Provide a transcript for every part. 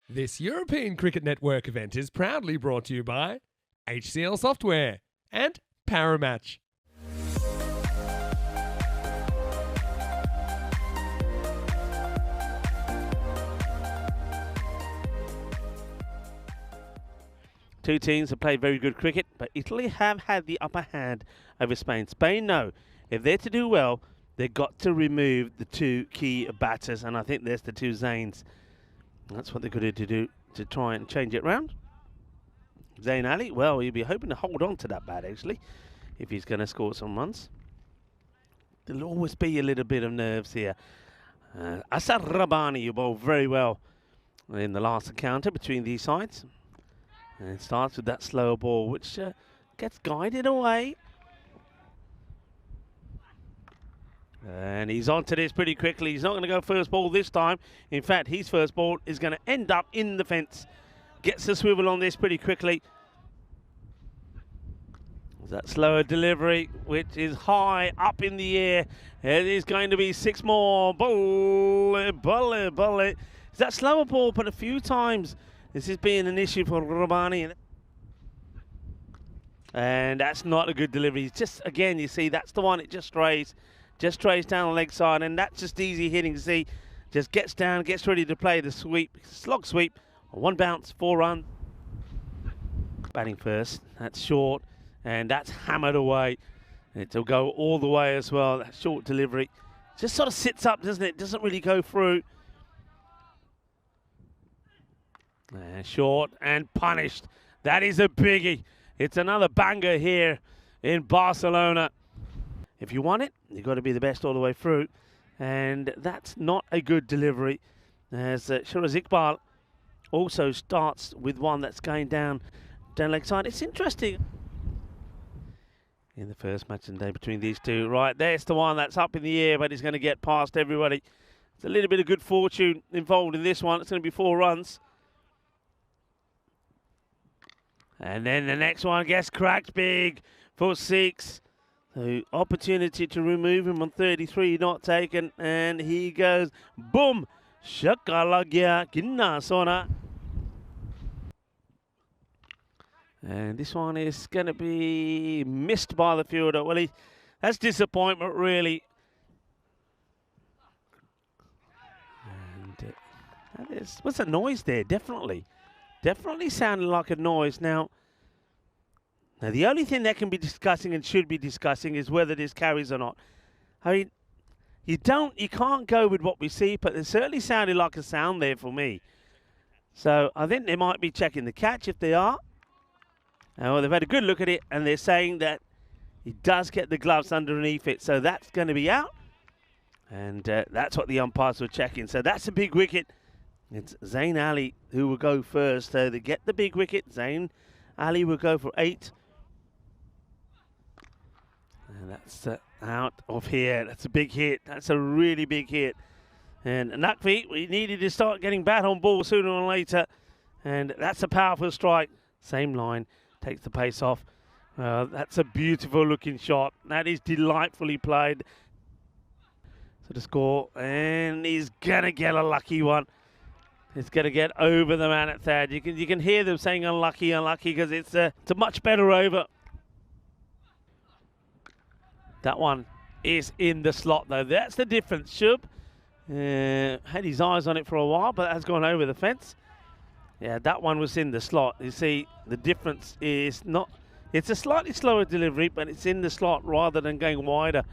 This European Cricket Network event is proudly brought to you by HCL Software and Paramatch. Two teams have played very good cricket, but Italy have had the upper hand over Spain. Spain know if they're to do well, they've got to remove the two key batters, and I think there's the two Zains. That's what they're going to do to try and change it round. Zain Ali, well, he'll be hoping to hold on to that bat, actually, if he's going to score some runs. There'll always be a little bit of nerves here. Asad Rabbani, you bowled very well in the last encounter between these sides. And it starts with that slower ball, which gets guided away. And he's onto this pretty quickly. He's not going to go first ball this time. In fact, his first ball is going to end up in the fence. Gets the swivel on this pretty quickly. That slower delivery, which is high up in the air. It is going to be 6 more. Bullet. Is that slower ball put a few times? This is being an issue for Rabbani. And that's not a good delivery. Just, again, you see, that's the one, it just strays. Just strays down the leg side, and that's just easy hitting. See, just gets down, gets ready to play the sweep. Slog sweep. 1 bounce, 4 run. Batting first. That's short, and that's hammered away. It'll go all the way as well. That short delivery. Just sort of sits up, doesn't it? Doesn't really go through. Short and punished. That is a biggie. It's another banger here in Barcelona. If you want it, you've got to be the best all the way through. And that's not a good delivery. As Shiraz Iqbal also starts with one that's going down leg side. It's interesting. In the first match of the day between these two. Right, there's the one that's up in the air, but he's going to get past everybody. There's a little bit of good fortune involved in this one. It's going to be 4 runs. And then the next one gets cracked big for 6. The opportunity to remove him on 33 not taken. And he goes, boom! Shakalagya Ginna Sona. And this one is going to be missed by the fielder. Well, that's disappointment, really. And what's a noise there? Definitely sounded like a noise. Now, the only thing that can be discussing and should be discussing is whether this carries or not. I mean, you can't go with what we see, but it certainly sounded like a sound there for me. So I think they might be checking the catch if they are. Well, they've had a good look at it, and they're saying that he does get the gloves underneath it, so that's going to be out. And that's what the umpires were checking. So that's a big wicket. It's Zain Ali who will go first. So they get the big wicket. Zain Ali will go for 8. And that's out of here. That's a big hit. That's a really big hit. And Naqvi, we needed to start getting bat on ball sooner or later. And that's a powerful strike. Same line. Takes the pace off. That's a beautiful looking shot. That is delightfully played. So the score. And he's going to get a lucky one. It's going to get over the man at third. You can hear them saying unlucky, because it's a much better over. That one is in the slot, though. That's the difference. Shub had his eyes on it for a while, but has gone over the fence. Yeah, that one was in the slot. You see, the difference is not... It's a slightly slower delivery, but it's in the slot rather than going wider.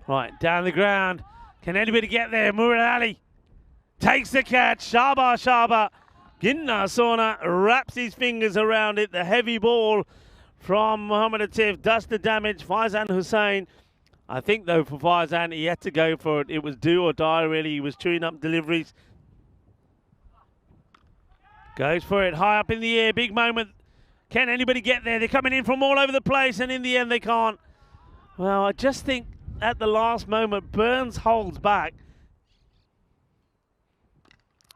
Right, down the ground. Can anybody get there? Murad Ali takes the catch. Shaba. Ginna Sona wraps his fingers around it. The heavy ball from Mohammad Atif does the damage. Faizan Hussain. I think, though, for Faizan, he had to go for it. It was do or die, really. He was chewing up deliveries. Goes for it. High up in the air. Big moment. Can anybody get there? They're coming in from all over the place, and in the end, they can't. Well, I just think at the last moment, Burns holds back.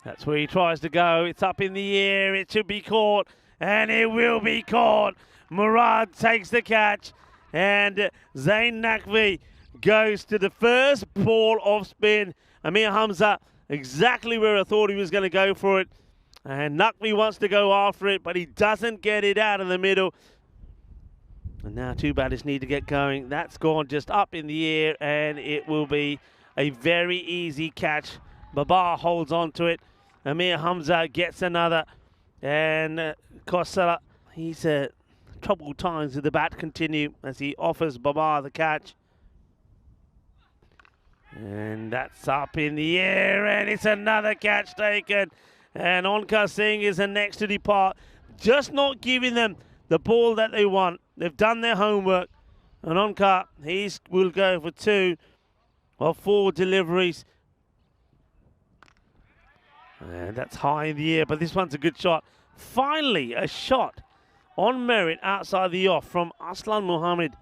That's where he tries to go. It's up in the air. It should be caught, and it will be caught. Murad takes the catch, and Zain Naqvi goes to the first ball of spin. Amir Hamza exactly where I thought he was going to go for it. And Nuckby wants to go after it, but he doesn't get it out of the middle. And now two batters need to get going. That's gone just up in the air, and it will be a very easy catch. Babar holds on to it. Amir Hamza gets another. And Kosala, he's troubled times with the bat continue as he offers Babar the catch. And that's up in the air, and it's another catch taken. And Onkar Singh is the next to depart, just not giving them the ball that they want. They've done their homework. And Onkar, he will go for 2 of 4 deliveries. And that's high in the air, but this one's a good shot. Finally, a shot on merit outside the off from Aslan Mohammed.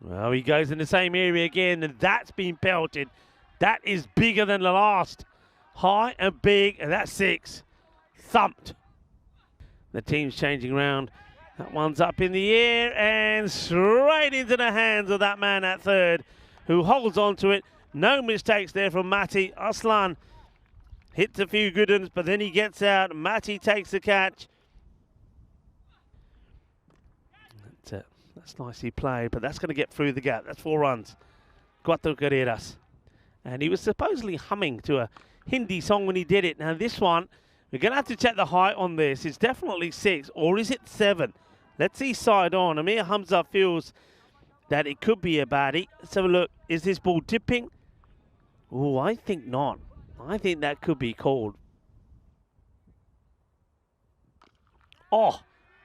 Well, he goes in the same area again, and that's been pelted. That is bigger than the last. High and big, and that's 6. Thumped. The team's changing round. That one's up in the air and straight into the hands of that man at third, who holds on to it. No mistakes there from Mati. Aslan hits a few good ones, but then he gets out. Mati takes the catch. That's nicely played, but that's going to get through the gap. That's 4 runs. 4 carreras. And he was supposedly humming to a Hindi song when he did it. Now this one, we're going to have to check the height on this. It's definitely 6, or is it 7? Let's see side on. Amir Hamza feels that it could be a baddie. Let's have a look. Is this ball dipping? Oh, I think not. I think that could be called. Oh,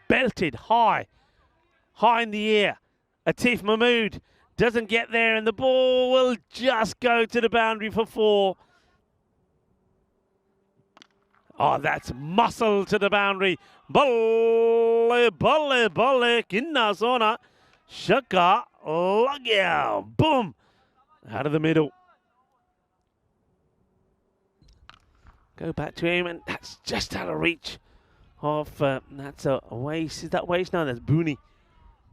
belted high. High in the air. Atif Mahmood doesn't get there, and the ball will just go to the boundary for 4. Oh, that's muscle to the boundary. Balle, balle, balle, kinna sona. Shaka, lagya, boom. Out of the middle. Go back to him, and that's just out of reach of, that's a waste. Is that waste? No, that's Booney.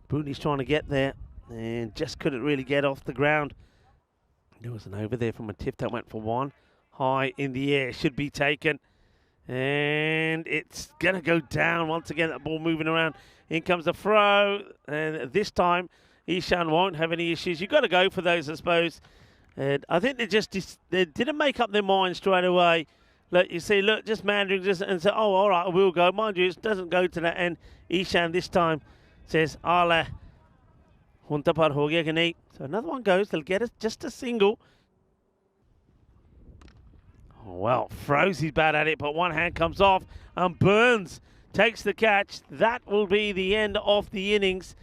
Booney's trying to get there and just couldn't really get off the ground. There was an over there from a tip that went for 1. High in the air, should be taken. And it's going to go down once again. That ball moving around. In comes the throw. And this time, Ishan won't have any issues. You've got to go for those, I suppose. And I think they didn't make up their mind straight away. Look, you see, look, just mandering and say, oh, all right, I will go. Mind you, it doesn't go to that end. Ishan this time says, Ala, hunta par ho gaya ki nahi. So another one goes. They'll get us just a single. Oh, well, throws his bat at it, but one hand comes off, and Burns takes the catch. That will be the end of the innings.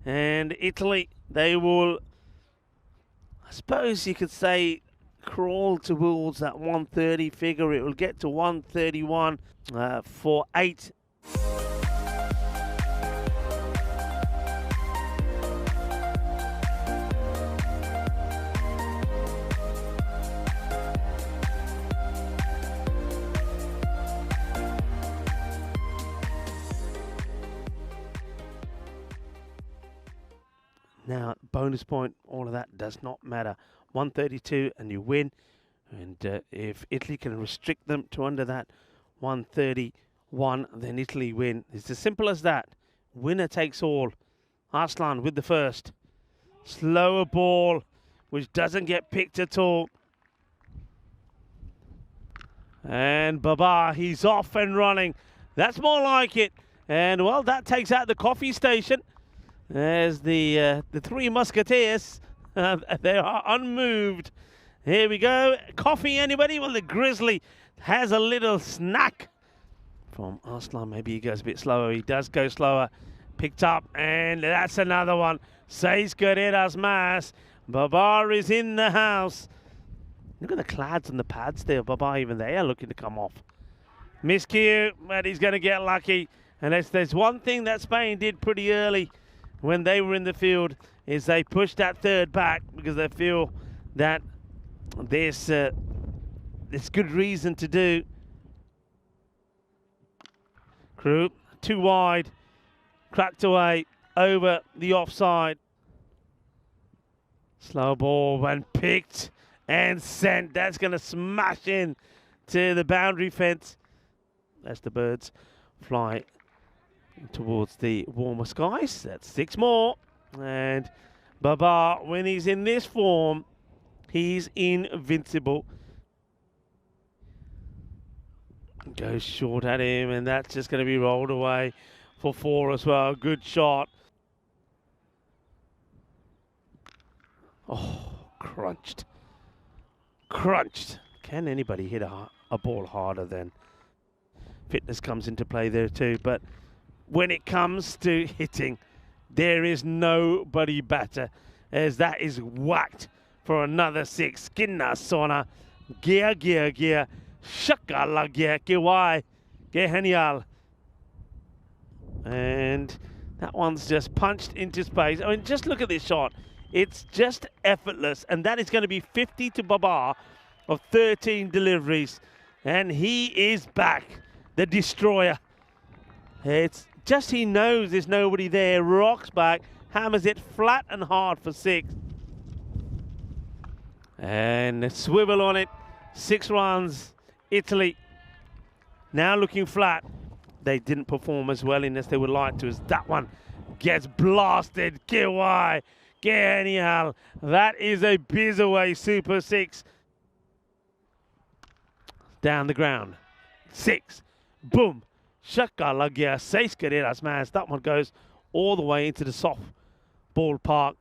And Italy, they will, I suppose you could say, crawl towards that 130 figure. It will get to 131 for 8. Now, bonus point, all of that does not matter. 132 and you win. And if Italy can restrict them to under that 131, then Italy win. It's as simple as that. Winner takes all. Arslan with the first. Slower ball, which doesn't get picked at all. And Babar, he's off and running. That's more like it. And, well, that takes out the coffee station. There's the 3 Musketeers. They are unmoved. Here we go. Coffee, anybody? Well, the Grizzly has a little snack from Arslan. Maybe he goes a bit slower. He does go slower. Picked up, and that's another one. Seis carreras más. Babar is in the house. Look at the clads and the pads there. Babar, even they are looking to come off. Miscue, but he's going to get lucky. And there's one thing that Spain did pretty early when they were in the field, is they pushed that third back because they feel that there's good reason to do. Crew, 2 wide, cracked away over the offside. Slow ball when picked and sent. That's going to smash in to the boundary fence as the birds fly towards the warmer skies. That's 6 more. And Baba, when he's in this form, he's invincible. Goes short at him, and that's just going to be rolled away for 4 as well. Good shot. Oh, crunched. Crunched. Can anybody hit a ball harder than fitness comes into play there too? But when it comes to hitting, there is nobody better, as that is whacked for another 6. Skinna Sona. Gia. Shakala Gia. Kiwai. Genial. And that one's just punched into space. I mean, just look at this shot. It's just effortless. And that is going to be 50 to Baba of 13 deliveries. And he is back. The destroyer. It's just he knows there's nobody there. Rocks back. Hammers it flat and hard for 6. And a swivel on it. 6 runs. Italy now looking flat. They didn't perform as well in as they would like to, as that one gets blasted. Kiwai. Genial. That is a Bizaway Super 6. Down the ground. 6. Boom. Shakalagia. 6 carreras más. That one goes all the way into the soft ball park.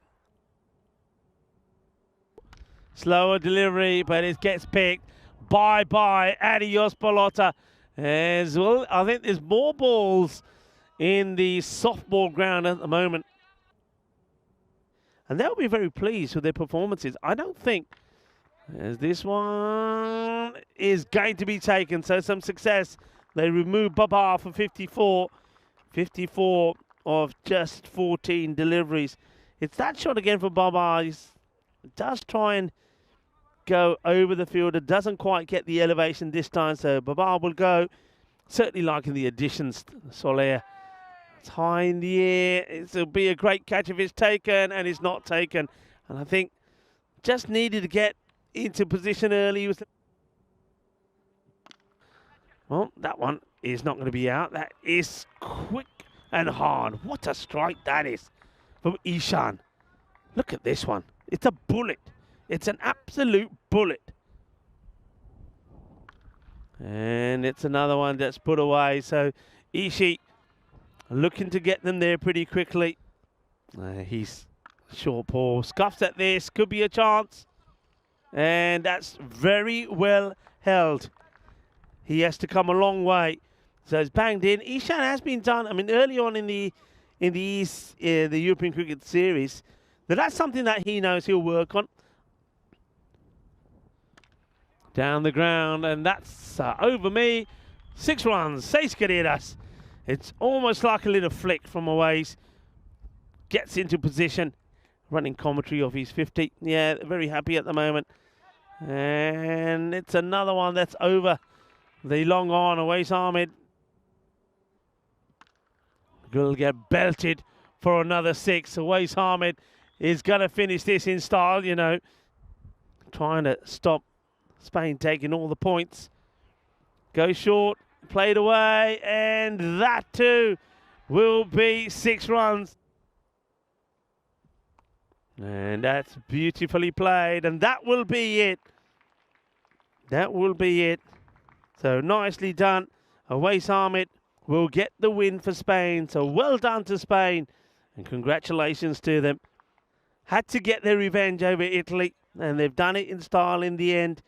Slower delivery, but it gets picked. Bye-bye. Adios, Pelota. As well, I think there's more balls in the softball ground at the moment. And they'll be very pleased with their performances. I don't think, as this one is going to be taken. So some success. They remove Baba for 54. 54 of just 14 deliveries. It's that shot again for Baba. He does try and go over the field. It doesn't quite get the elevation this time. So Baba will go. Certainly liking the additions. Soler. It's high in the air. It'll be a great catch if it's taken, and it's not taken. And I think just needed to get into position early. Well, that one is not going to be out. That is quick and hard. What a strike that is from Ishan. Look at this one. It's a bullet. It's an absolute bullet. And it's another one that's put away. So Ishii looking to get them there pretty quickly. He's short ball. Scuffs at this. Could be a chance. And that's very well held. He has to come a long way. So it's banged in. Ishan has been done. I mean, early on in the European Cricket Series, that's something that he knows he'll work on. Down the ground, and that's over me. 6 runs. 6 carreras. It's almost like a little flick from a ways. Gets into position. Running commentary of his 50. Yeah, very happy at the moment. And it's another one that's over the long on. Awais Ahmed will get belted for another 6. Awais Ahmed is going to finish this in style, you know. Trying to stop Spain taking all the points. Go short. Played away. And that too will be 6 runs. And that's beautifully played. And that will be it. That will be it. So nicely done. Awais Ahmed will get the win for Spain. So well done to Spain. And congratulations to them. Had to get their revenge over Italy. And they've done it in style in the end.